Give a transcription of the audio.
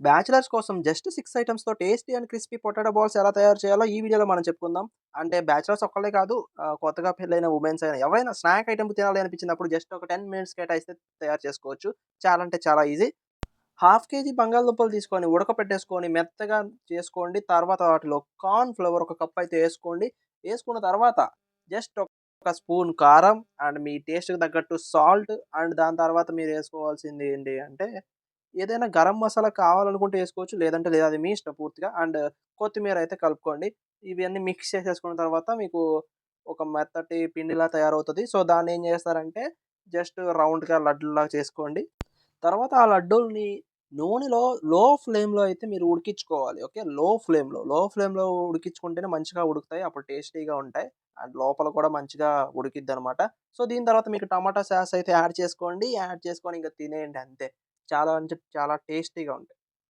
Bachelors కోసం just 6 ఐటెమ్స్‌తో tasty and crispy potato balls ఎలా తయారు చేయాలో ఈ వీడియోలో మనం చెప్పుకుందాం. అంటే బ్యాచిలర్స్ ఒక్కళ్ళే కాదు, కొత్తగా పెళ్ళైన వుమెన్స్ అయినా ఎవరైనా స్నాక్ ఐటెమ్ తినాలి అనిపించినప్పుడు జస్ట్ ఒక 10 మినిట్స్ కేటాయిస్తే తయారు చేసుకోవచ్చు. చాలా అంటే చాలా ఈజీ. హాఫ్ కేజీ బంగాళదుంపలు తీసుకొని ఉడకపెట్టేసుకొని మెత్తగా చేసుకోండి. తర్వాత వాటిలో కార్న్ ఫ్లోర్ ఒక కప్ అయితే ఏసుకోండి. ఏసుకున్న తర్వాత జస్ట్ ఒక స్పూన్ కారం అండ్ మీ టేస్ట్‌కి తగ్గట్టు సాల్ట్ అండ్ దాని తర్వాత మీరు ఏసుకోవాల్సింది ఏంటి అంటే ఏదైనా గరం మసాలా కావాలనుకుంటే ఏసుకోవచ్చు. లేదంటే లేదు. అది మీ ఇష్టం పూర్తిగా. అండ్ కొత్తిమీర అయితే కలుపుకోండి. ఇవన్నీ మిక్స్ చేసేసుకున్న తర్వాత మీకు ఒక మెత్తటి పిండిలా తయారవుతది. సో, దాన్నేం చేస్తారంటే జస్ట్ రౌండ్‌గా లడ్డులాగా చేసుకోండి. తర్వాత ఆ లడ్డూల్ని నూనెలో లో ఫ్లేమ్‌లో అయితే మీరు ఉడికించుకోవాలి. ఓకే. లో ఫ్లేమ్‌లో ఉడికించుకుంటేనే మంచిగా ఉడుకుతాయి. అప్పుడు టేస్టీగా ఉంటాయి. అండ్ లోపల కూడా మంచిగా ఉడికిద్దనమాట. సో, దీని తర్వాత మీకు టమాటా సాస్ అయితే యాడ్ చేసుకోండి. యాడ్ చేసుకొని ఇంక తినేయండి అంతే. చాలా అంటే చాలా టేస్టీగా ఉంటాయి.